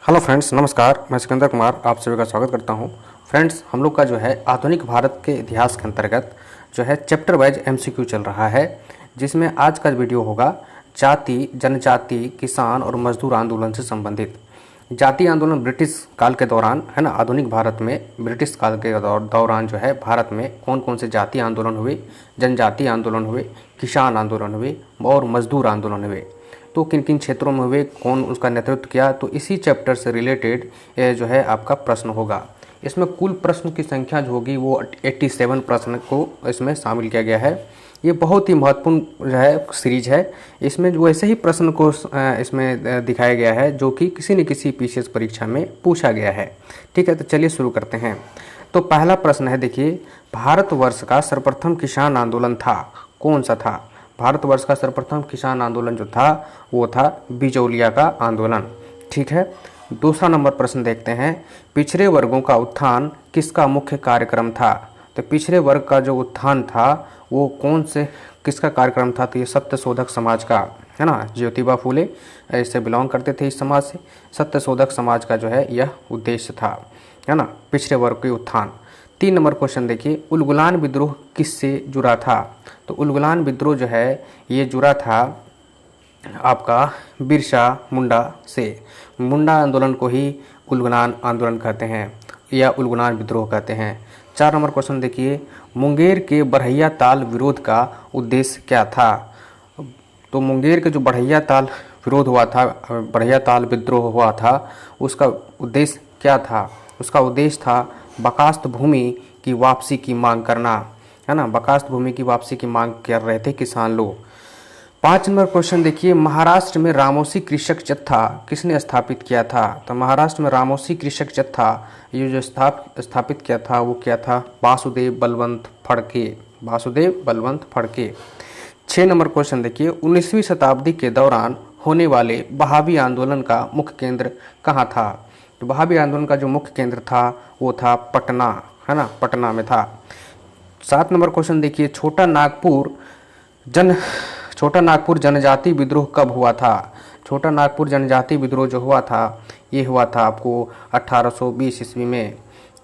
Hello friends, नमस्कार। मैं सिकंदर कुमार आप सभी का स्वागत करता हूं। फ्रेंड्स, हम लोग का जो है आधुनिक भारत के इतिहास के अंतर्गत जो है चैप्टर वाइज एमसीक्यू चल रहा है, जिसमें आज का वीडियो होगा जाति, जनजाति, किसान और मजदूर आंदोलन से संबंधित। जाति आंदोलन ब्रिटिश काल के दौरान है ना, आधुनिक भारत में ब्रिटिश काल के दौरान जो है भारत में कौन कौन से जाति आंदोलन हुए, जनजाति आंदोलन हुए, किसान आंदोलन हुए और मजदूर आंदोलन हुए, तो किन किन क्षेत्रों में हुए, कौन उसका नेतृत्व किया, तो इसी चैप्टर से रिलेटेड जो है आपका प्रश्न होगा। इसमें कुल प्रश्न की संख्या जो होगी वो 87 प्रश्न को इसमें शामिल किया गया है। ये बहुत ही महत्वपूर्ण जो है सीरीज है। इसमें जो ऐसे ही प्रश्न को इसमें दिखाया गया है जो कि किसी न किसी पीसीएस परीक्षा में पूछा गया है। ठीक है, तो चलिए शुरू करते हैं। तो पहला प्रश्न है, देखिए, भारतवर्ष का सर्वप्रथम किसान आंदोलन था, कौन सा था? भारतवर्ष का सर्वप्रथम किसान आंदोलन जो था वो था बिचौलिया का आंदोलन। ठीक है, दूसरा नंबर प्रश्न देखते हैं, पिछड़े वर्गों का उत्थान किसका मुख्य कार्यक्रम था? तो पिछड़े वर्ग का जो उत्थान था वो कौन से किसका कार्यक्रम था? तो ये सत्यशोधक समाज का, है ना। ज्योतिबा फूले इससे बिलोंग करते थे, इस समाज से। सत्यशोधक समाज का जो है यह उद्देश्य था, है ना, पिछड़े वर्ग के उत्थान। 3 नंबर क्वेश्चन देखिए, उलगुलान विद्रोह किससे जुड़ा था? तो उलगुलान विद्रोह जो है ये जुड़ा था आपका बिरसा मुंडा से। मुंडा आंदोलन को ही उलगुलान आंदोलन कहते हैं या उलगुलान विद्रोह कहते हैं। 4 नंबर क्वेश्चन देखिए, मुंगेर के बढ़ैया ताल विरोध का उद्देश्य क्या था? तो मुंगेर के जो बढ़ैया ताल विरोध हुआ था, बढ़ैया ताल विद्रोह हुआ था, उसका उद्देश्य क्या था? उसका उद्देश्य था बकास्त भूमि की वापसी की मांग करना, है ना। बकास्त भूमि की वापसी की मांग कर रहे थे किसान लोग। 5 नंबर क्वेश्चन देखिए, महाराष्ट्र में रामोसी कृषक जत्था किसने स्थापित किया था? तो महाराष्ट्र में रामोसी कृषक जत्था ये जो स्थापित किया था वो क्या था? वासुदेव बलवंत फड़के। वासुदेव बलवंत फड़के। 6 नंबर क्वेश्चन देखिए, 19वीं शताब्दी के दौरान होने वाले बहावी आंदोलन का मुख्य केंद्र कहाँ था? तो बहावी आंदोलन का जो मुख्य केंद्र था वो था पटना, है ना, पटना में था। 7 नंबर क्वेश्चन देखिए, छोटा नागपुर जनजाति विद्रोह कब हुआ था? छोटा नागपुर जनजाति विद्रोह जो हुआ था ये हुआ था आपको 1820 ईस्वी में।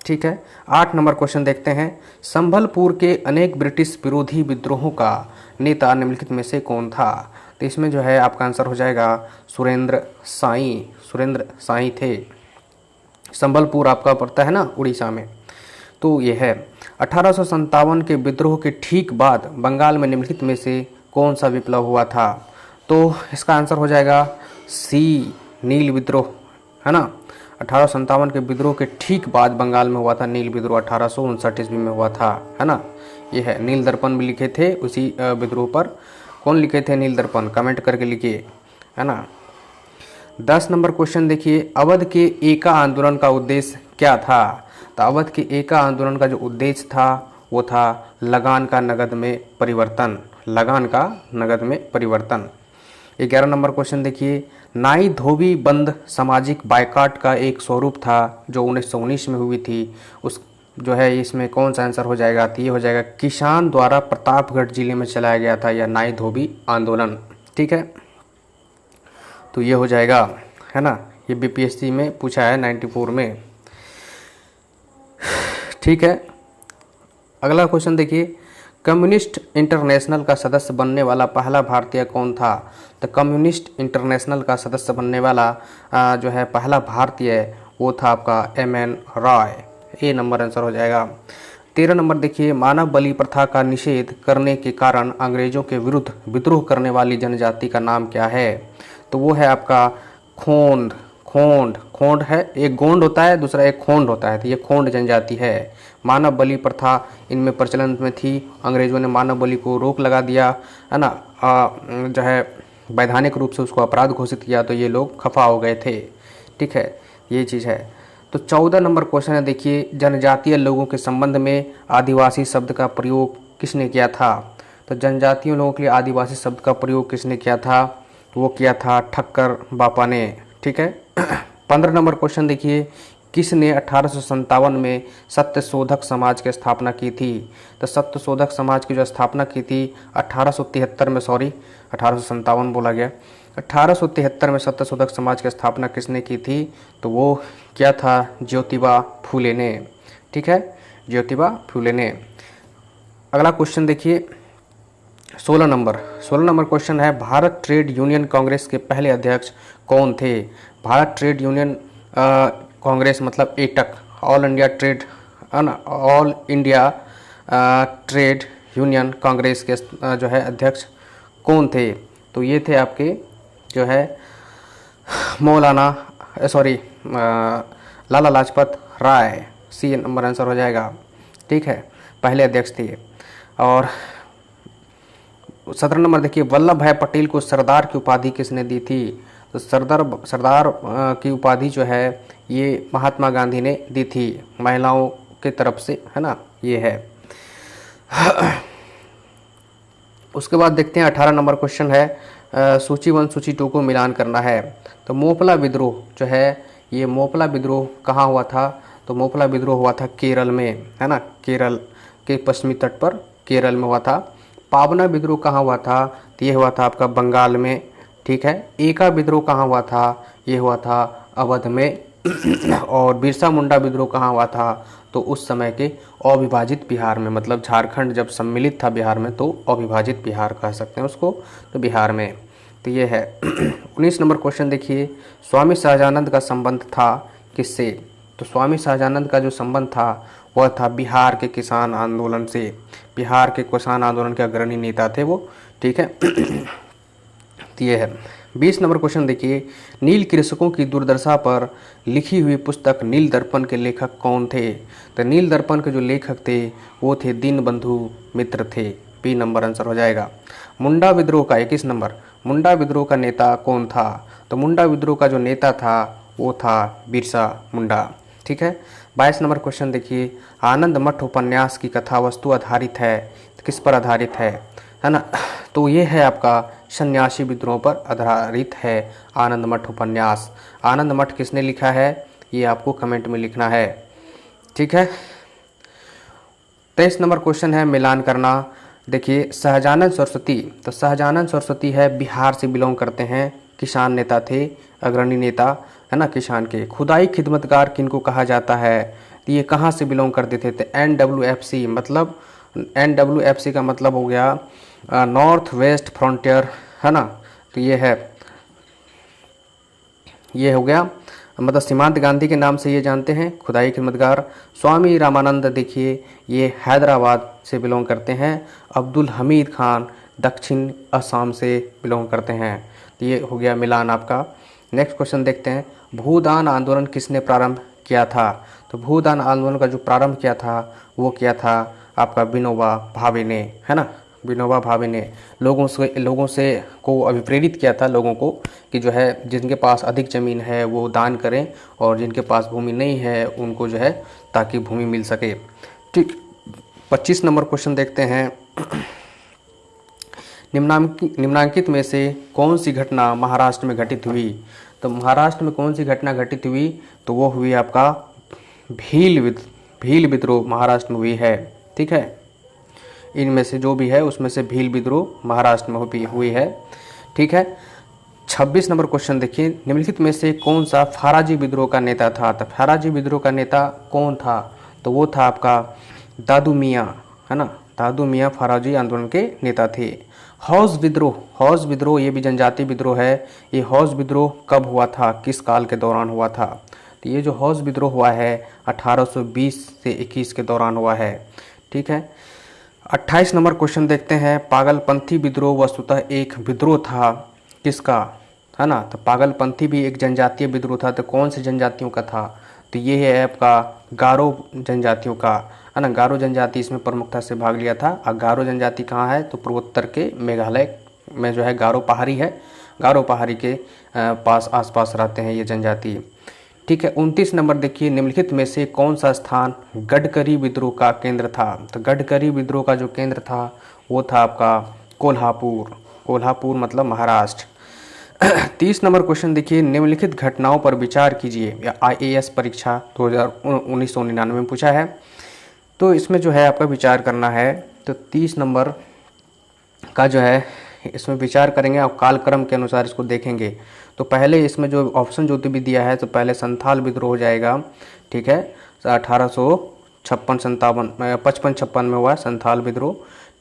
ठीक है। 8 नंबर क्वेश्चन देखते हैं, संभलपुर के अनेक ब्रिटिश विरोधी विद्रोहों का नेता निम्नलिखित में से कौन था? तो इसमें जो है आपका आंसर हो जाएगा सुरेंद्र साई। सुरेंद्र साई थे। संबलपुर आपका पड़ता है ना उड़ीसा में, तो ये है। 1857 के विद्रोह के ठीक बाद बंगाल में निम्नलिखित में से कौन सा विप्लव हुआ था? तो इसका आंसर हो जाएगा सी, नील विद्रोह, है ना। 1857 के विद्रोह के ठीक बाद बंगाल में हुआ था नील विद्रोह, 1859 ईस्वी में हुआ था, है ना। ये है। नील दर्पण भी लिखे थे उसी विद्रोह पर। कौन लिखे थे नील दर्पण? कमेंट करके लिखिए, है ना। 10 नंबर क्वेश्चन देखिए, अवध के एका आंदोलन का उद्देश्य क्या था? तो अवध के एका आंदोलन का जो उद्देश्य था वो था लगान का नगद में परिवर्तन। लगान का नगद में परिवर्तन। 11 नंबर क्वेश्चन देखिए, नाई धोबी बंद सामाजिक बायकॉट का एक स्वरूप था जो 1919 में हुई थी, उस जो है इसमें कौन सा आंसर हो जाएगा? तो ये हो जाएगा किसान द्वारा प्रतापगढ़ जिले में चलाया गया था यह नाई धोबी आंदोलन। ठीक है, तो ये हो जाएगा, है ना। ये बीपीएससी में पूछा है 94 में। ठीक है, अगला क्वेश्चन देखिए, कम्युनिस्ट इंटरनेशनल का सदस्य बनने वाला पहला भारतीय कौन था? तो कम्युनिस्ट इंटरनेशनल का सदस्य बनने वाला जो है पहला भारतीय वो था आपका एम.एन. रॉय। ए नंबर आंसर हो जाएगा। 13 नंबर देखिए, मानव बलि प्रथा का निषेध करने के कारण अंग्रेजों के विरुद्ध विद्रोह करने वाली जनजाति का नाम क्या है? तो वो है आपका खोंड। खोंड है, एक गोंड होता है, दूसरा एक खोंड होता है, तो ये खोंड जनजाति है। मानव बलि प्रथा इनमें प्रचलन में थी। अंग्रेजों ने मानव बलि को रोक लगा दिया, है ना, जो है वैधानिक रूप से उसको अपराध घोषित किया, तो ये लोग खफा हो गए थे। ठीक है, ये चीज़ है। तो 14 नंबर क्वेश्चन है, देखिए, जनजातीय लोगों के संबंध में आदिवासी शब्द का प्रयोग किसने किया था? तो जनजातीय लोगों के लिए आदिवासी शब्द का प्रयोग किसने किया था? वो किया था ठक्कर बापा ने। ठीक है। 15 नंबर क्वेश्चन देखिए, किसने 1857 में सत्यशोधक समाज की स्थापना की थी? तो सत्यशोधक समाज की जो स्थापना की थी 1873 में, सॉरी 1857 बोला गया, 1873 में सत्यशोधक समाज की स्थापना किसने की थी? तो वो क्या था? ज्योतिबा फूले ने। ठीक है, ज्योतिबा फूले ने। अगला क्वेश्चन देखिए 16 नंबर क्वेश्चन है, भारत ट्रेड यूनियन कांग्रेस के पहले अध्यक्ष कौन थे? भारत ट्रेड यूनियन कांग्रेस मतलब AITUC, all India trade union Congress के जो है अध्यक्ष कौन थे? तो ये थे आपके जो है लाला लाजपत राय। सी नंबर आंसर हो जाएगा। ठीक है, पहले अध्यक्ष थे। और 17 नंबर देखिए, वल्लभ भाई पटेल को सरदार की उपाधि किसने दी थी? तो सरदार की उपाधि जो है ये महात्मा गांधी ने दी थी, महिलाओं की तरफ से, है ना, ये है। उसके बाद देखते हैं 18 नंबर क्वेश्चन है, सूची 1 सूची 2 को मिलान करना है। तो मोपला विद्रोह जो है, ये मोपला विद्रोह कहाँ हुआ था? तो मोपला विद्रोह हुआ था केरल में, है ना, केरल के पश्चिमी तट पर केरल में हुआ था। पावना विद्रोह कहाँ हुआ था? तो ये हुआ था आपका बंगाल में। ठीक है, एका विद्रोह कहाँ हुआ था? ये हुआ था अवध में। और बिरसा मुंडा विद्रोह कहाँ हुआ था? तो उस समय के अविभाजित बिहार में, मतलब झारखंड जब सम्मिलित था बिहार में तो अविभाजित बिहार कह सकते हैं उसको, तो बिहार में। तो ये है। 19 नंबर क्वेश्चन देखिए, स्वामी सहजानंद का संबंध था किससे? तो स्वामी सहजानंद का जो संबंध था वह था बिहार के किसान आंदोलन से। बिहार के किसान आंदोलन के अग्रणी नेता थे वो। ठीक है, तो ये है। 20 नंबर क्वेश्चन देखिए, नील कृषकों की दुर्दशा पर लिखी हुई पुस्तक नील दर्पण के लेखक कौन थे? तो नील दर्पण के जो लेखक थे वो थे दीनबंधु मित्र थे। बी नंबर आंसर हो जाएगा। मुंडा विद्रोह का 21 नंबर, मुंडा विद्रोह का नेता कौन था? तो मुंडा विद्रोह का जो नेता था वो था बिरसा मुंडा। ठीक है, 22 नंबर क्वेश्चन देखिए, आनंद मठ उपन्यास की कथा वस्तु आधारित है, तो किस पर आधारित है ना? तो ये है आपका सन्यासी विद्रोह पर आधारित है आनंद मठ उपन्यास। आनंद मठ किसने लिखा है ये आपको कमेंट में लिखना है। ठीक है, 23 नंबर क्वेश्चन है मिलान करना। देखिए सहजानंद सरस्वती, तो सहजानंद सरस्वती है बिहार से बिलोंग करते हैं, किसान नेता थे, अग्रणी नेता, है ना, किसान के। खुदाई खिदमतगार किनको कहा जाता है? तो ये कहाँ से बिलोंग करते थे? तो NWFC, मतलब NWFC का मतलब हो गया नॉर्थ वेस्ट फ्रंटियर, है ना। तो ये है, ये हो गया, मतलब सीमांत गांधी के नाम से ये जानते हैं, खुदाई खिदमतगार। स्वामी रामानंद देखिए ये हैदराबाद से बिलोंग करते हैं। अब्दुल हमीद खान दक्षिण असम से बिलोंग करते हैं। तो ये हो गया मिलान आपका। नेक्स्ट क्वेश्चन देखते हैं, भूदान आंदोलन किसने प्रारंभ किया था? तो भूदान आंदोलन का जो प्रारंभ किया था वो किया था आपका विनोबा भावे ने, है ना। विनोबा भावे ने लोगों से को अभिप्रेरित किया था, लोगों को, कि जो है जिनके पास अधिक ज़मीन है वो दान करें और जिनके पास भूमि नहीं है उनको जो है ताकि भूमि मिल सके। ठीक, 25 नंबर क्वेश्चन देखते हैं, निम्नांकित में से कौन सी घटना महाराष्ट्र में घटित हुई? तो महाराष्ट्र में कौन सी घटना घटित हुई? तो वो हुई आपका भील विद्रोह महाराष्ट्र में हुई है। ठीक है, इनमें से जो भी है उसमें से भील विद्रोह महाराष्ट्र में हुई है। ठीक है, 26 नंबर क्वेश्चन देखिए, निम्नलिखित में से कौन सा फाराजी विद्रोह का नेता था? तो फाराजी विद्रोह का नेता कौन था? तो वो था आपका दादू मियाँ, है ना। दादू मियाँ फाराजी आंदोलन के नेता थे। हौज विद्रोह ये भी जनजातीय विद्रोह है। ये हौज विद्रोह कब हुआ था, किस काल के दौरान हुआ था? तो ये जो हौज विद्रोह हुआ है 1820 से 21 के दौरान हुआ है। ठीक है, 28 नंबर क्वेश्चन देखते हैं, पागलपंथी विद्रोह वस्तुतः एक विद्रोह था किसका, है ना। तो पागलपंथी भी एक जनजातीय विद्रोह था। तो कौन से जनजातियों का था? तो ये है आपका गारो जनजातियों का, है ना। गारो जनजाति इसमें प्रमुखता से भाग लिया था। और गारो जनजाति कहाँ है? तो पूर्वोत्तर के मेघालय में जो है गारो पहाड़ी है, गारो पहाड़ी के आसपास रहते हैं ये जनजाति। ठीक है, 29 नंबर देखिए, निम्नलिखित में से कौन सा स्थान गडकरी विद्रोह का केंद्र था? तो गडकरी विद्रोह का जो केंद्र था वो था आपका कोल्हापुर मतलब महाराष्ट्र। 30 नंबर क्वेश्चन देखिए, निम्नलिखित घटनाओं पर विचार कीजिए। या IAS परीक्षा 1999 में पूछा है, तो इसमें जो है आपका विचार करना है। तो 30 नंबर का जो है इसमें विचार करेंगे और कालक्रम के अनुसार इसको देखेंगे। तो पहले इसमें जो ऑप्शन जो भी दिया है, तो पहले संथाल विद्रोह हो जाएगा, ठीक है। 1856 में हुआ संथाल विद्रोह,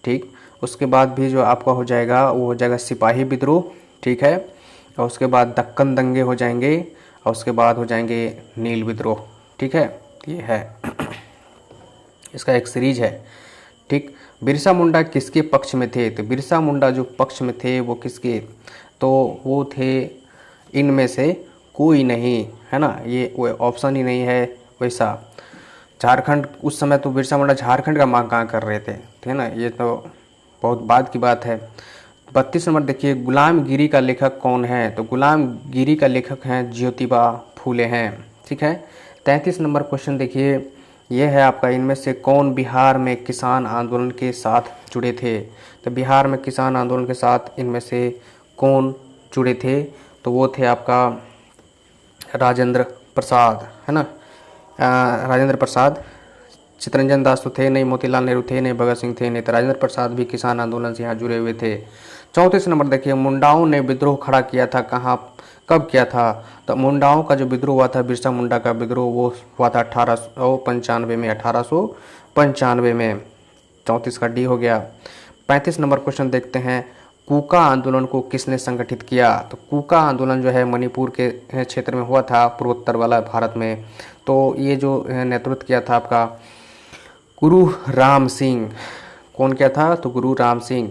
ठीक। उसके बाद भी जो आपका हो जाएगा वो हो जाएगा सिपाही विद्रोह, ठीक है। और उसके बाद दक्कन दंगे हो जाएंगे, और उसके बाद हो जाएंगे नील विद्रोह, ठीक है। ये है इसका एक सीरीज है, ठीक। बिरसा मुंडा किसके पक्ष में थे? तो बिरसा मुंडा जो पक्ष में थे वो किसके, तो वो थे इनमें से कोई नहीं, है ना। ये वो ऑप्शन ही नहीं है वैसा। झारखंड उस समय तो बिरसा मुंडा झारखंड का मांग कहाँ कर रहे थे, है ना। ये तो बहुत बाद की बात है। 32 नंबर देखिए, गुलामगिरी का लेखक कौन है? तो गुलामगिरी का लेखक हैं ज्योतिबा फूले हैं, ठीक है। 33 नंबर क्वेश्चन देखिए, ये है आपका, इनमें से कौन बिहार में किसान आंदोलन के साथ जुड़े थे? तो बिहार में किसान आंदोलन के साथ इनमें से कौन जुड़े थे? तो वो थे आपका राजेंद्र प्रसाद, है ना। राजेंद्र प्रसाद, चित्तरंजन दास तो थे नहीं, मोतीलाल नेहरू थे नहीं, भगत सिंह थे नहीं, तो राजेंद्र प्रसाद भी किसान आंदोलन से यहाँ जुड़े हुए थे। 34 नंबर देखिए, मुंडाओं ने विद्रोह खड़ा किया था कहाँ, कब किया था? तो मुंडाओं का जो विद्रोह हुआ था, बिरसा मुंडा का विद्रोह, वो हुआ था 1895 में, 1895 में। 34 का डी हो गया। 35 नंबर क्वेश्चन देखते हैं, कूका आंदोलन को किसने संगठित किया? तो कूका आंदोलन जो है मणिपुर के क्षेत्र में हुआ था, पूर्वोत्तर वाला भारत में। तो ये जो नेतृत्व किया था आपका गुरु राम सिंह। कौन किया था? तो गुरु राम सिंह।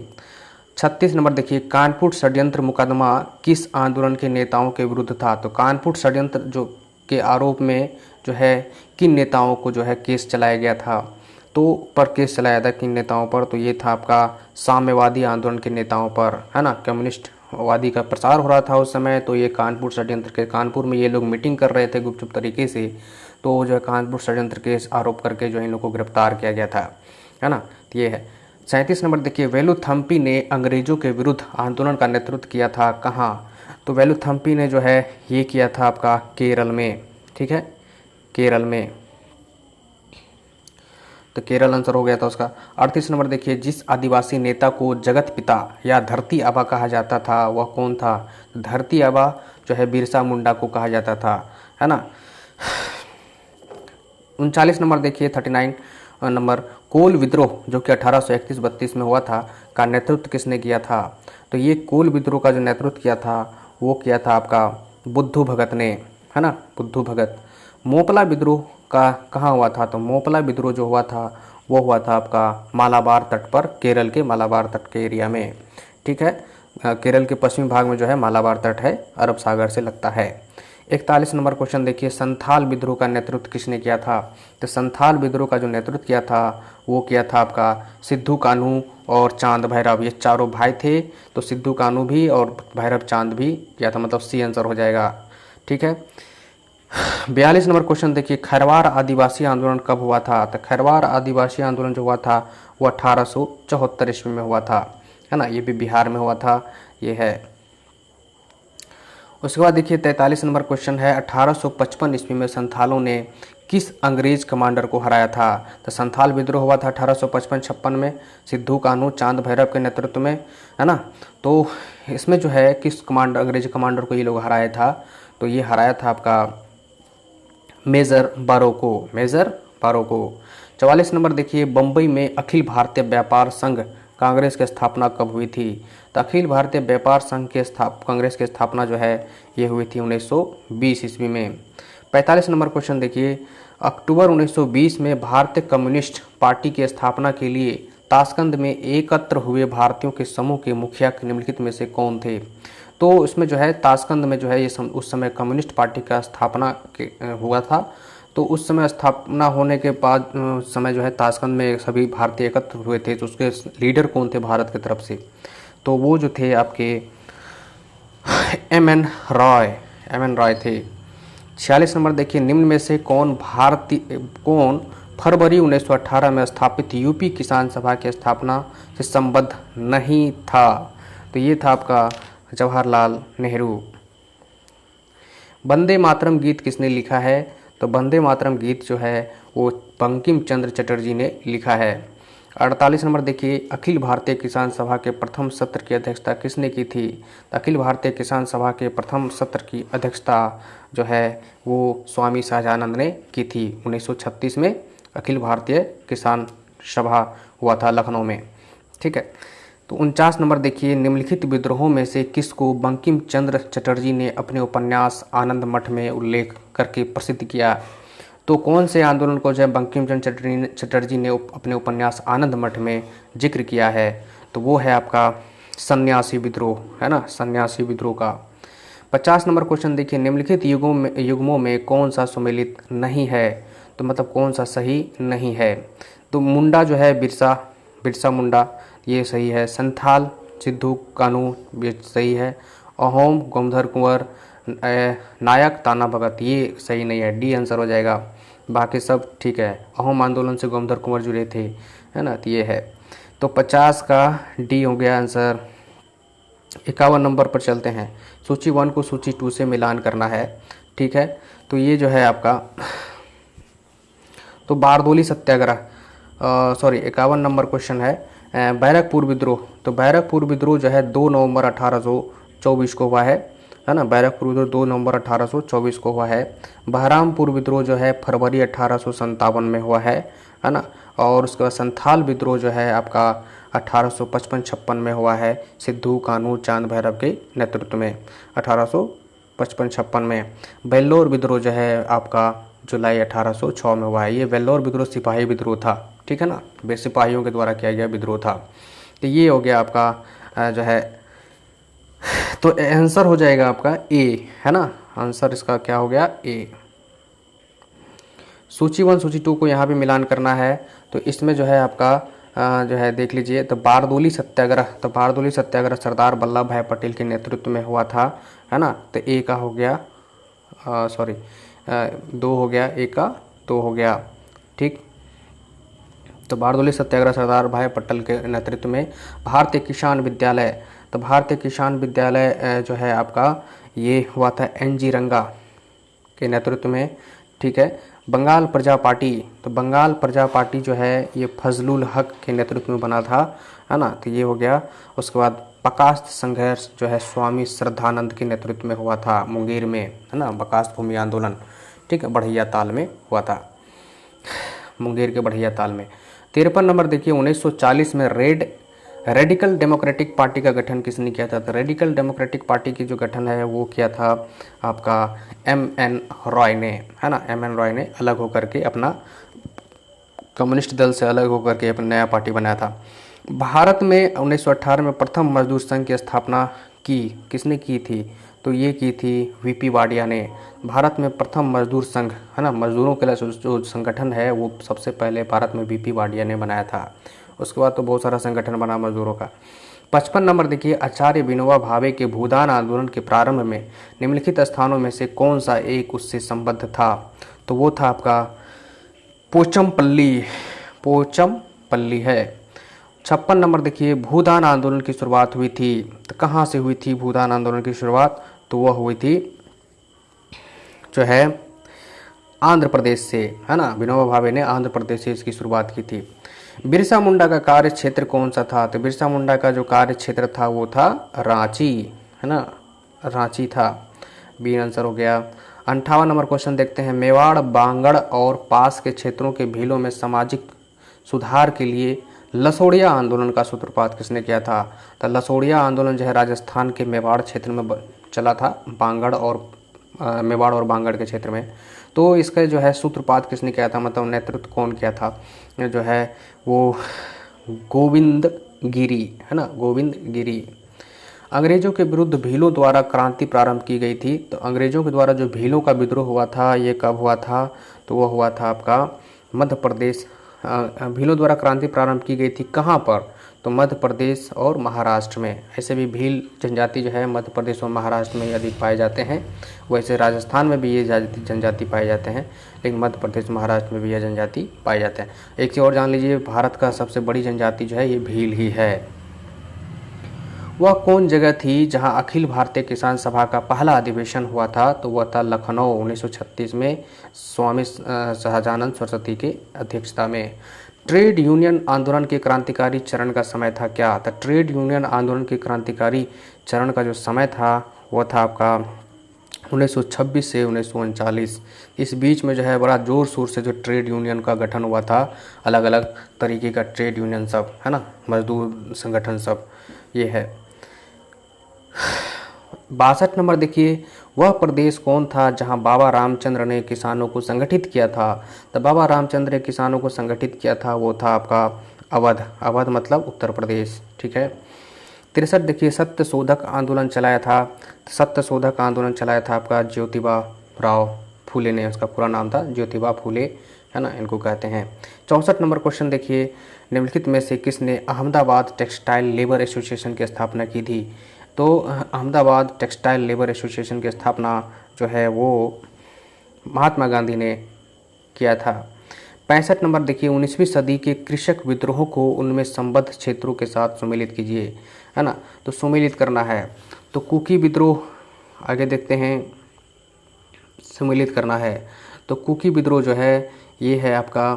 36 नंबर देखिए, कानपुर षड्यंत्र मुकदमा किस आंदोलन के नेताओं के विरुद्ध था? तो कानपुर षड्यंत्र जो के आरोप में जो है किन नेताओं को जो है केस चलाया गया था? तो पर केस चलाया था किन नेताओं पर? तो ये था आपका साम्यवादी आंदोलन के नेताओं पर, है ना। कम्युनिस्ट वादी का प्रसार हो रहा था उस समय, तो ये कानपुर षड्यंत्र के, कानपुर में ये लोग मीटिंग कर रहे थे गुपचुप तरीके से, तो जो है कानपुर षड्यंत्र के आरोप करके जो इन लोगों को गिरफ्तार किया गया था, है ना। तो ये है। 37 नंबर देखिए, वेलुथम्पी ने अंग्रेजों के विरुद्ध आंदोलन का नेतृत्व किया था कहाँ? तो वेलुथम्पी ने जो है ये किया था आपका केरल में, ठीक है, केरल में। तो केरल आंसर हो गया था उसका। 38 नंबर देखिए, जिस आदिवासी नेता को जगत पिता या धरती आबा कहा जाता था वह कौन था? धरती आबा जो है बिरसा मुंडा को कहा जाता था, है ना। 39 नंबर देखिए, 39 नंबर, कोल विद्रोह जो कि 1831-32 में हुआ था, का नेतृत्व किसने किया था? तो ये कोल विद्रोह का जो नेतृत्व किया था वो किया था आपका बुद्धू भगत ने, है ना, बुद्धू भगत। मोपला विद्रोह का कहाँ हुआ था? तो मोपला विद्रोह जो हुआ था वो हुआ था आपका मालाबार तट पर, केरल के मालाबार तट के एरिया में, ठीक है। केरल के पश्चिमी भाग में जो है मालाबार तट है, अरब सागर से लगता है। 41 नंबर क्वेश्चन देखिए, संथाल विद्रोह का नेतृत्व किसने किया था? तो संथाल विद्रोह का जो नेतृत्व किया था वो किया था आपका सिद्धू कान्हू और चांद भैरव, ये चारों भाई थे। तो सिद्धू कान्हू भी और भैरव चांद भी किया था, मतलब सी आंसर हो जाएगा, ठीक है। 42 नंबर क्वेश्चन देखिए, खैरवार आदिवासी आंदोलन कब हुआ था? तो खैरवार आदिवासी आंदोलन जो हुआ था वो 1874 ईस्वी में हुआ था, है ना। ये भी बिहार में हुआ था, ये है। उसके बाद देखिए 43 नंबर क्वेश्चन है, 1855 ईस्वी में संथालों ने किस अंग्रेज कमांडर को हराया था? तो संथाल विद्रोह हुआ था 1855-56 में, सिद्धू कान्हू चांद भैरव के नेतृत्व में, है ना। तो इसमें जो है किस कमांडर, अंग्रेज कमांडर को ये लोग हराया था? तो ये हराया था आपका मेजर बारो को, मेजर बारो को। 44 नंबर देखिए, बम्बई में अखिल भारतीय व्यापार संघ कांग्रेस की स्थापना कब हुई थी? तो अखिल भारतीय व्यापार संघ के कांग्रेस की स्थापना जो है ये हुई थी 1920 ईस्वी में। 45 नंबर क्वेश्चन देखिए, अक्टूबर 1920 में भारतीय कम्युनिस्ट पार्टी की स्थापना के लिए ताशकंद में एकत्र हुए भारतीयों के समूह के मुखिया निम्नलिखित में से कौन थे? तो इसमें जो है ताशकंद में जो है ये उस समय कम्युनिस्ट पार्टी का स्थापना हुआ था। तो उस समय स्थापना होने के बाद समय जो है ताशकंद में सभी भारतीय एकत्र हुए थे। तो उसके लीडर कौन थे भारत की तरफ से? तो वो जो थे आपके एम एन रॉय थे। 46 नंबर देखिए, निम्न में से कौन फरवरी 1918 में स्थापित यूपी किसान सभा की स्थापना से संबद्ध नहीं था? तो ये था आपका जवाहरलाल नेहरू। वंदे मातरम गीत किसने लिखा है? तो वंदे मातरम गीत जो है वो बंकिम चंद्र चटर्जी ने लिखा है। 48 नंबर देखिए, अखिल भारतीय किसान सभा के प्रथम सत्र की अध्यक्षता किसने की थी? अखिल भारतीय किसान सभा के प्रथम सत्र की अध्यक्षता जो है वो स्वामी सहजानंद ने की थी। 1936 में अखिल भारतीय किसान सभा हुआ था लखनऊ में। ठीक है। तो 49 नंबर देखिए, निम्नलिखित विद्रोहों में से किसको बंकिम चंद्र चटर्जी ने अपने उपन्यास आनंद मठ में उल्लेख करके प्रसिद्ध किया? तो कौन से आंदोलन को जो है बंकिम चंद्र चटर्जी ने अपने उपन्यास आनंद मठ में जिक्र किया है? तो वो है आपका सन्यासी विद्रोह, है ना, सन्यासी विद्रोह का। 50 नंबर क्वेश्चन देखिए, निम्नलिखित युग्मों में कौन सा सुमेलित नहीं है? तो मतलब कौन सा सही नहीं है? तो मुंडा जो है बिरसा मुंडा, ये सही है। संथाल सिद्धू कानू, ये सही है। अहोम गोमधर कुंवर, नायक ताना भगत, ये सही नहीं है, डी आंसर हो जाएगा। बाकी सब ठीक है। अहोम आंदोलन से गोमधर कुंवर जुड़े थे, है ना, तो ये है। तो 50 का डी हो गया आंसर। 51 नंबर पर चलते हैं। सूची 1 को सूची 2 से मिलान करना है। ठीक है। तो ये जो है आपका तो Bardoli Satyagraha, sorry 51 number question है, बैरकपुर विद्रोह। तो बैरकपुर विद्रोह जो है 2 नवंबर 1824 को हुआ है ना। बैरकपुर विद्रोह 2 नवंबर 1824 को हुआ है। बहरामपुर विद्रोह जो है फरवरी 1857 में हुआ है ना। और उसके बाद संथाल विद्रोह जो है आपका 1855-56 में हुआ है, सिद्धू कानू चांद भैरव के नेतृत्व में 1855-56 में। वेल्लोर विद्रोह जो है आपका जुलाई 1806 में हुआ है। ये वेल्लोर विद्रोह सिपाही विद्रोह था, ठीक है ना, वे सिपाहियों के द्वारा किया गया विद्रोह था। तो ये हो गया आपका जो है, तो आंसर हो जाएगा आपका ए, है ना, आंसर इसका क्या हो गया, ए। सूची 1 सूची 2 को यहाँ भी मिलान करना है। तो इसमें जो है आपका जो है देख लीजिए, तो बारदोली सत्याग्रह, तो बारदोली सत्याग्रह सरदार वल्लभ भाई पटेल के नेतृत्व में हुआ था, है ना। तो ए का हो गया, सॉरी 2 हो गया, ए का 2 हो गया। ठीक। तो बारदोली सत्याग्रह सरदार भाई पटेल के नेतृत्व में। भारतीय किसान विद्यालय, तो भारतीय किसान विद्यालय जो है आपका ये हुआ था NG रंगा के नेतृत्व में। ठीक है। बंगाल प्रजा पार्टी, तो बंगाल प्रजा पार्टी जो है ये फजलुल हक के नेतृत्व में बना था, है ना। तो ये हो गया। उसके बाद बकास्त संघर्ष जो है स्वामी श्रद्धानंद के नेतृत्व में हुआ था मुंगेर में, है ना, बकास्त भूमि आंदोलन, ठीक है, बढ़िया ताल में हुआ था, मुंगेर के बढ़िया ताल में। 53 नंबर देखिए, 1940 में रेडिकल डेमोक्रेटिक पार्टी का गठन किसने किया था? तो रेडिकल डेमोक्रेटिक पार्टी की जो गठन है वो किया था आपका MN रॉय ने, है ना। MN रॉय ने अलग होकर के अपना कम्युनिस्ट दल से अलग होकर के अपना नया पार्टी बनाया था। भारत में 1918 में प्रथम मजदूर संघ की स्थापना किसने की थी? तो ये की थी VP वाडिया ने। भारत में प्रथम मजदूर संघ, है ना, मजदूरों के लिए जो संगठन है वो सबसे पहले भारत में VP वाडिया ने बनाया था। उसके बाद तो बहुत सारा संगठन बना मजदूरों का। 55 नंबर देखिए, आचार्य विनोबा भावे के भूदान आंदोलन के प्रारंभ में निम्नलिखित स्थानों में से कौन सा एक उससे संबद्ध था? तो वो था आपका पोचमपल्ली है। 56 नंबर देखिए, भूदान आंदोलन की शुरुआत हुई थी, तो कहाँ से हुई थी भूदान आंदोलन की शुरुआत? तो वह हुई थी जो है आंध्र प्रदेश से, है ना। विनोबा भावे ने आंध्र प्रदेश से इसकी शुरुआत की थी। बिरसा मुंडा का कार्य क्षेत्र कौन सा था? तो बिरसा मुंडा का जो कार्य क्षेत्र था वो था रांची, है ना, रांची था। बी आंसर हो गया। 58 नंबर क्वेश्चन देखते हैं, मेवाड़, बांगड़ और पास के क्षेत्रों के भीलों में सामाजिक सुधार के लिए लसोड़िया आंदोलन का सूत्रपात किसने किया था? तो लसोड़िया आंदोलन जो है राजस्थान के मेवाड़ क्षेत्र में चला था, मेवाड़ और बांगड़ के क्षेत्र में। तो इसका जो है सूत्रपात किसने किया था, मतलब नेतृत्व कौन किया था? जो है वो गोविंद गिरी, है ना, गोविंद गिरी। अंग्रेजों के विरुद्ध भीलों द्वारा क्रांति प्रारंभ की गई थी। तो अंग्रेजों के द्वारा जो भीलों का विद्रोह हुआ था ये कब हुआ था? तो वह हुआ था आपका मध्य प्रदेश। भीलों द्वारा क्रांति प्रारंभ की गई थी कहाँ पर? तो मध्य प्रदेश और महाराष्ट्र में। ऐसे भी भील जनजाति जो है मध्य प्रदेश और महाराष्ट्र में ही अधिक पाए जाते हैं। वैसे राजस्थान में भी ये जनजाति पाए जाते हैं, लेकिन मध्य प्रदेश महाराष्ट्र में भी यह जनजाति पाए जाते हैं। एक चीज़ और जान लीजिए, भारत का सबसे बड़ी जनजाति जो है ये भील ही है। वह कौन जगह थी जहां अखिल भारतीय किसान सभा का पहला अधिवेशन हुआ था? तो वह था लखनऊ 1936 में, स्वामी सहजानंद सरस्वती की अध्यक्षता में। ट्रेड यूनियन आंदोलन के क्रांतिकारी चरण का समय था क्या? तो ट्रेड यूनियन आंदोलन के क्रांतिकारी चरण का जो समय था वो था आपका 1926 से 1939। इस बीच में जो है बड़ा जोर शोर से जो ट्रेड यूनियन का गठन हुआ था, अलग अलग तरीके का ट्रेड यूनियन सब, है ना, मजदूर संगठन सब, ये है। 62 नंबर देखिए, वह प्रदेश कौन था जहां बाबा रामचंद्र ने किसानों को संगठित किया था? तो बाबा रामचंद्र ने किसानों को संगठित किया था, वो था आपका अवध। अवध मतलब उत्तर प्रदेश, ठीक है। 63 देखिए, सत्य शोधक आंदोलन चलाया था। सत्य शोधक आंदोलन चलाया था आपका ज्योतिबा राव फूले ने, उसका पूरा नाम था ज्योतिबा फूले, है ना, इनको कहते हैं। 64 नंबर क्वेश्चन देखिए, निम्नलिखित में से किसने अहमदाबाद टेक्सटाइल लेबर एसोसिएशन की स्थापना की थी? तो अहमदाबाद टेक्सटाइल लेबर एसोसिएशन की स्थापना जो है वो महात्मा गांधी ने किया था। 65 नंबर देखिए, 19वीं सदी के कृषक विद्रोह को उनमें संबद्ध क्षेत्रों के साथ सम्मिलित कीजिए, है ना, तो सम्मिलित करना है। तो कुकी विद्रोह, आगे देखते हैं, सम्मिलित करना है। तो कुकी विद्रोह जो है ये है आपका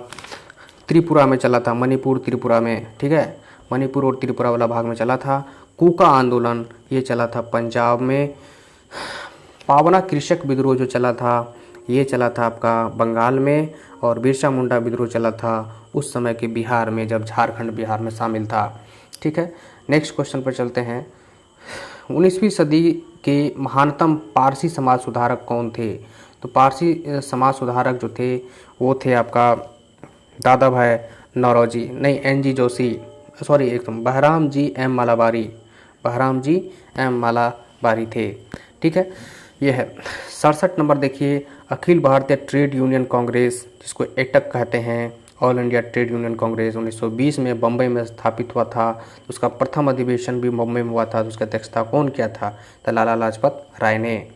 त्रिपुरा में चला था, मणिपुर त्रिपुरा में, ठीक है, मणिपुर और त्रिपुरा वाला भाग में चला था। कूका आंदोलन ये चला था पंजाब में। पावना कृषक विद्रोह जो चला था ये चला था आपका बंगाल में। और बिरसा मुंडा विद्रोह चला था उस समय के बिहार में, जब झारखंड बिहार में शामिल था, ठीक है। नेक्स्ट क्वेश्चन पर चलते हैं। 19वीं सदी के महानतम पारसी समाज सुधारक कौन थे? तो पारसी समाज सुधारक जो थे वो थे आपका दादा भाई नौरोजी, नहीं, एन.जी. जोशी, सॉरी, एकदम बहराम जी एम मालाबारी, बहराम जी एम मालाबारी थे, ठीक है। ये है। 67 नंबर देखिए, अखिल भारतीय ट्रेड यूनियन कांग्रेस, जिसको एटक कहते हैं, all India trade union Congress, 1920 में बम्बई में स्थापित हुआ था। उसका प्रथम अधिवेशन भी बम्बई में हुआ था। तो उसकी अध्यक्षता कौन किया था? तो लाला लाजपत राय ने,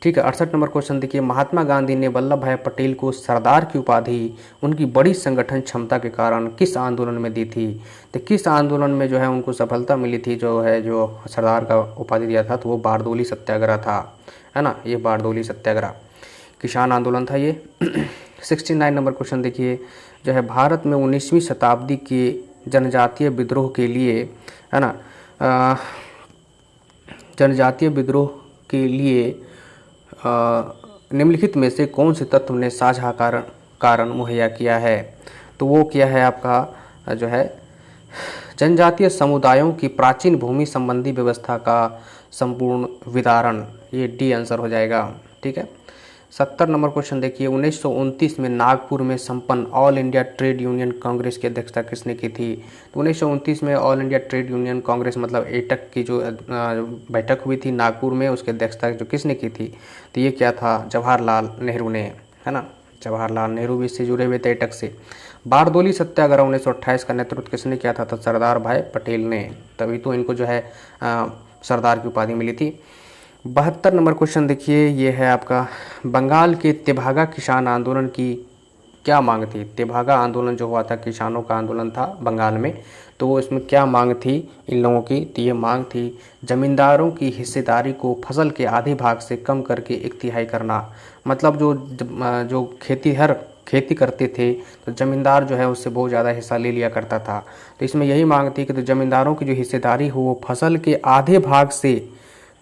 ठीक है। 68 नंबर क्वेश्चन देखिए, महात्मा गांधी ने वल्लभ भाई पटेल को सरदार की उपाधि उनकी बड़ी संगठन क्षमता के कारण किस आंदोलन में दी थी? तो किस आंदोलन में जो है उनको सफलता मिली थी, जो है जो सरदार का उपाधि दिया था? तो वो बारदोली सत्याग्रह था, है ना, ये बारदोली सत्याग्रह किसान आंदोलन था ये। 69 नंबर क्वेश्चन देखिए, जो है भारत में 19वीं शताब्दी के जनजातीय विद्रोह के लिए, है ना, जनजातीय विद्रोह के लिए निम्नलिखित में से कौन से तत्व ने साझा कारण मुहैया किया है? तो वो क्या है आपका जो है जनजातीय समुदायों की प्राचीन भूमि संबंधी व्यवस्था का संपूर्ण विदारण, ये डी आंसर हो जाएगा, ठीक है। 70 नंबर क्वेश्चन देखिए, 1929 में नागपुर में संपन्न all India trade union Congress की अध्यक्षता किसने की थी? तो 1929 में all India trade union Congress मतलब एटक की जो बैठक हुई थी नागपुर में, उसकी अध्यक्षता जो किसने की थी? तो ये क्या था? जवाहरलाल नेहरू ने, है ना, जवाहरलाल नेहरू भी इससे जुड़े हुए थे एटक से। बारदोली सत्याग्रह 1928 का नेतृत्व किसने किया था? तो सरदार भाई पटेल ने, तभी तो इनको जो है सरदार की उपाधि मिली थी। 72 नंबर क्वेश्चन देखिए, ये है आपका बंगाल के तेभागा किसान आंदोलन की क्या मांग थी? तेभागा आंदोलन जो हुआ था, किसानों का आंदोलन था बंगाल में, तो वो इसमें क्या मांग थी इन लोगों की? तो ये मांग थी जमींदारों की हिस्सेदारी को फसल के आधे भाग से कम करके 1/3 करना। मतलब जो खेती करते थे तो ज़मींदार जो है उससे बहुत ज़्यादा हिस्सा ले लिया करता था। तो इसमें यही मांग थी कि तो ज़मींदारों की जो हिस्सेदारी हो वो फसल के आधे भाग से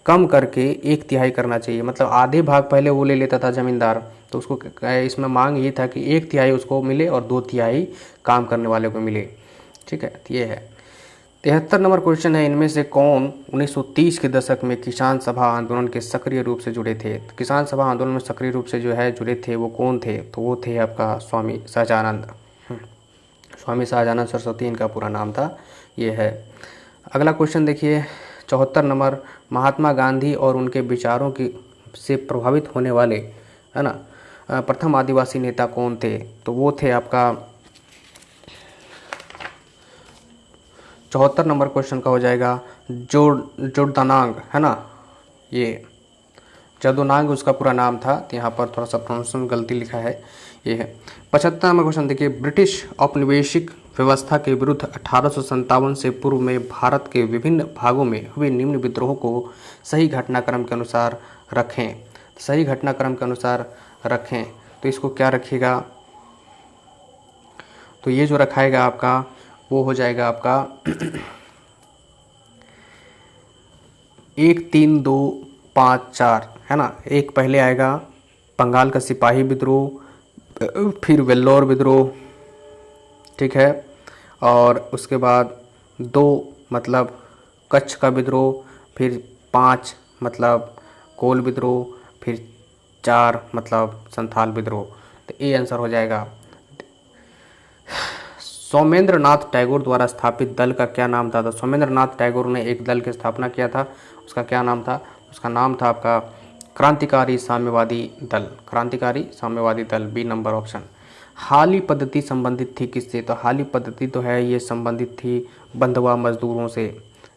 कम करके 1/3 करना चाहिए। मतलब आधे भाग पहले वो ले लेता था ज़मींदार, तो उसको इसमें मांग ये था कि 1/3 उसको मिले और 2/3 काम करने वाले को मिले, ठीक है। तो ये है। 73 नंबर क्वेश्चन है, इनमें से कौन 1930 के दशक में किसान सभा आंदोलन के सक्रिय रूप से जुड़े थे? तो किसान सभा आंदोलन में सक्रिय रूप से जो है जुड़े थे वो कौन थे? तो वो थे आपका स्वामी सहजानंद, स्वामी सहजानंद सरस्वती इनका पूरा नाम था, ये है। अगला क्वेश्चन देखिए 74 नंबर, महात्मा गांधी और उनके विचारों की से प्रभावित होने वाले, है ना, प्रथम आदिवासी नेता कौन थे? तो वो थे आपका 74 नंबर क्वेश्चन का हो जाएगा जोरदानांग, है ना, ये जदोनांग उसका पूरा नाम था। तो यहाँ पर थोड़ा सा प्रोनाउंसिएशन गलती लिखा है, ये है। 75 नंबर क्वेश्चन देखिए, ब्रिटिश औपनिवेशिक व्यवस्था के विरुद्ध 1857 से पूर्व में भारत के विभिन्न भागों में हुए निम्न विद्रोह को सही घटनाक्रम के अनुसार रखें। सही घटनाक्रम के अनुसार रखें तो इसको क्या रखिएगा, तो ये जो रखाएगा आपका वो हो जाएगा आपका 1 3 2 5 4 है ना। एक पहले आएगा बंगाल का सिपाही विद्रोह, फिर वेल्लोर विद्रोह, ठीक है, और उसके बाद 2 मतलब कच्छ का विद्रोह, फिर 5 मतलब कोल विद्रोह, फिर 4 मतलब संथाल विद्रोह। तो ये आंसर हो जाएगा। सोमेंद्र नाथ टैगोर द्वारा स्थापित दल का क्या नाम था? तो सोमेंद्र नाथ टैगोर ने एक दल की स्थापना किया था, उसका क्या नाम था? उसका नाम था आपका क्रांतिकारी साम्यवादी दल। क्रांतिकारी साम्यवादी दल, बी नंबर ऑप्शन। हाली पद्धति संबंधित थी किससे? तो हाली पद्धति तो है ये संबंधित थी बंधुआ मजदूरों से,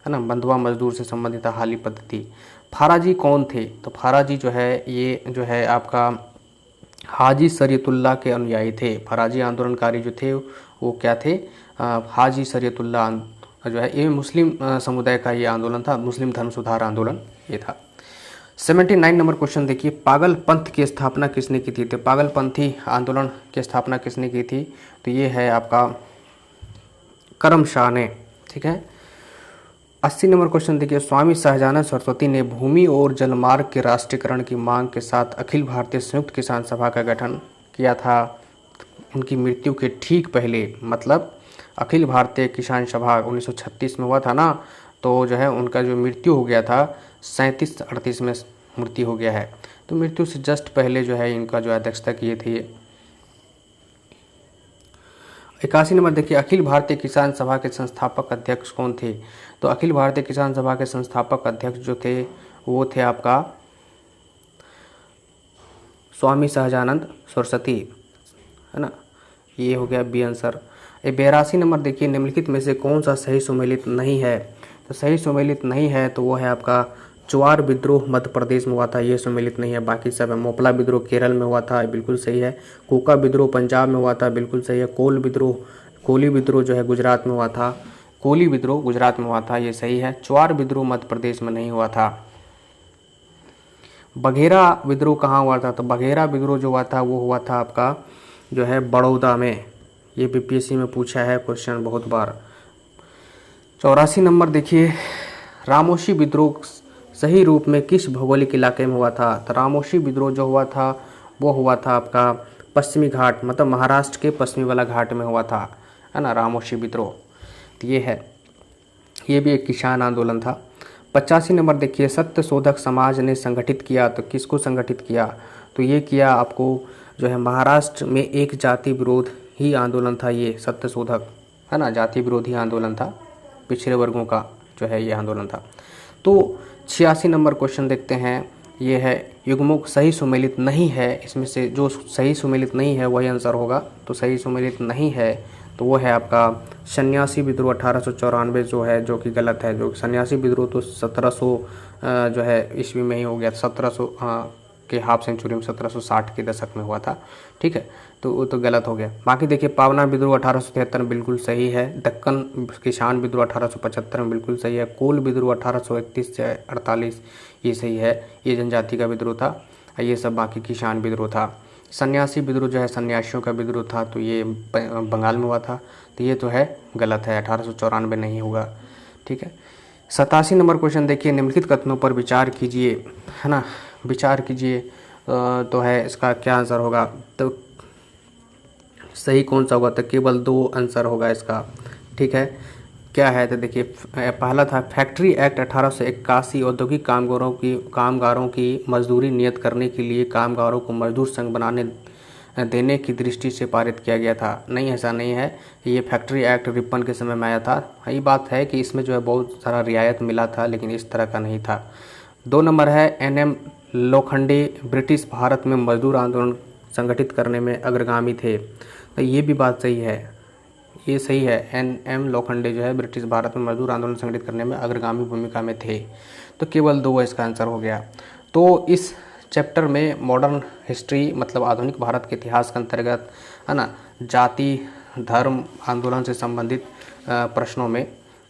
है ना, बंधुआ मजदूर से संबंधित था हाली पद्धति। फाराजी कौन थे? तो फाराजी जो है ये जो है आपका हाजी शरीयतुल्लाह के अनुयायी थे। फराजी आंदोलनकारी जो थे वो क्या थे? हाजी शरीयतुल्लाह जो है ये मुस्लिम समुदाय का ये आंदोलन था, मुस्लिम धर्म सुधार आंदोलन ये था। 79 नंबर क्वेश्चन देखिए, पागल पंथ की स्थापना किसने की थी? तो पागलपंथी आंदोलन की स्थापना किसने की थी? तो ये है आपका करम शाह ने, ठीक है। 80 नंबर क्वेश्चन देखिए, स्वामी सहजानंद सरस्वती ने भूमि और जलमार्ग के राष्ट्रीयकरण की मांग के साथ अखिल भारतीय संयुक्त किसान सभा का गठन किया था। उनकी मृत्यु के ठीक पहले, मतलब अखिल भारतीय किसान सभा 1936 में हुआ था ना, तो जो है उनका जो मृत्यु हो गया था 37-38 में मृत्यु हो गया है। तो मृत्यु से जस्ट पहले जो है इनका जो अध्यक्षता किए थे। 81 नंबर देखिए, अखिल भारतीय किसान सभा के संस्थापक अध्यक्ष कौन थे? तो अखिल भारतीय किसान सभा के संस्थापक अध्यक्ष जो थे वो थे आपका स्वामी सहजानंद सरस्वती, है ना, ये हो गया बी आंसर। 82 नंबर देखिए, निम्नलिखित में से कौन सा सही सुमेलित नहीं है? तो सही सुमेलित नहीं है तो वो है आपका चुआर विद्रोह मध्य प्रदेश में हुआ था, ये सुमेलित नहीं है, बाकी सब है। मोपला विद्रोह केरल में हुआ था, बिल्कुल सही है। कोका विद्रोह पंजाब में हुआ था, बिल्कुल सही है। कोली विद्रोह जो है गुजरात में हुआ था, कोली विद्रोह गुजरात में हुआ था, ये सही है। चुआर विद्रोह मध्य प्रदेश में नहीं हुआ था। बघेरा विद्रोह कहाँ हुआ था? तो बघेरा विद्रोह जो हुआ था वो हुआ था आपका जो है बड़ौदा में। ये बीपीएससी में पूछा है क्वेश्चन बहुत बार। 84 नंबर देखिए, रामोशी विद्रोह सही रूप में किस भौगोलिक इलाके में हुआ था? तो रामोशी विद्रोह जो हुआ था वो हुआ था आपका पश्चिमी घाट, मतलब महाराष्ट्र के पश्चिमी वाला घाट में हुआ था, है ना, रामोशी विद्रोह। तो ये है, ये भी एक किसान आंदोलन था। 85 नंबर देखिए, सत्य शोधक समाज ने संगठित किया, तो किसको संगठित किया? तो ये किया आपको जो है महाराष्ट्र में एक जाति विरोध ही आंदोलन था, ये सत्य शोधक, है ना, जाति विरोधी आंदोलन था, पिछड़े वर्गों का जो है ये आंदोलन था। तो 86 नंबर क्वेश्चन देखते हैं, ये है युग्मों सही सुमेलित नहीं है, इसमें से जो सही सुमेलित नहीं है वही आंसर होगा। तो सही सुमेलित नहीं है तो वो है आपका सन्यासी विद्रोह 1894 जो है, जो कि गलत है। जो सन्यासी विद्रोह तो 1700 जो है ईस्वी में ही हो गया, 1700 के हाफ सेंचुरी में 1760 के दशक में हुआ था, ठीक है, तो वो तो गलत हो गया। बाकी देखिए, पावना विद्रोह 1873 में बिल्कुल सही है। दक्कन किसान विद्रोह 1875 में बिल्कुल सही है। कोल विद्रोह 1831 से 48 ये सही है, ये जनजाति का विद्रोह था। ये सब बाकी किसान विद्रोह था। सन्यासी विद्रोह जो है सन्यासियों का विद्रोह था, तो ये बंगाल में हुआ था, तो ये तो है गलत है, 1894 नहीं होगा, ठीक है। 87 नंबर क्वेश्चन देखिए, निम्नलिखित कथनों पर विचार कीजिए, है ना, विचार कीजिए, तो है इसका क्या आंसर होगा? तो सही कौन सा होगा? तो केवल 2 आंसर होगा इसका, ठीक है। क्या है? तो देखिए, पहला था फैक्ट्री एक्ट 1881 औद्योगिक कामगारों की मजदूरी नियत करने के लिए कामगारों को मजदूर संघ बनाने देने की दृष्टि से पारित किया गया था। नहीं, ऐसा नहीं है, ये फैक्ट्री एक्ट रिपन के समय में आया था। यही बात है कि इसमें जो है बहुत सारा रियायत मिला था, लेकिन इस तरह का नहीं था। 2 नंबर है NM लोखंडे ब्रिटिश भारत में मजदूर आंदोलन संगठित करने में अग्रगामी थे, तो ये भी बात सही है, ये सही है। NM लोखंडे जो है ब्रिटिश भारत में मजदूर आंदोलन संगठित करने में अग्रगामी भूमिका में थे। तो केवल 2 इसका आंसर हो गया। तो इस चैप्टर में मॉडर्न हिस्ट्री मतलब आधुनिक भारत के इतिहास के अंतर्गत, है ना, जाति धर्म आंदोलन से संबंधित प्रश्नों में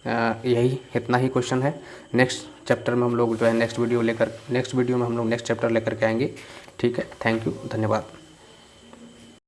यही इतना ही क्वेश्चन है। नेक्स्ट चैप्टर में हम लोग जो है नेक्स्ट वीडियो में हम लोग नेक्स्ट चैप्टर लेकर के आएंगे। ठीक है, थैंक यू, धन्यवाद।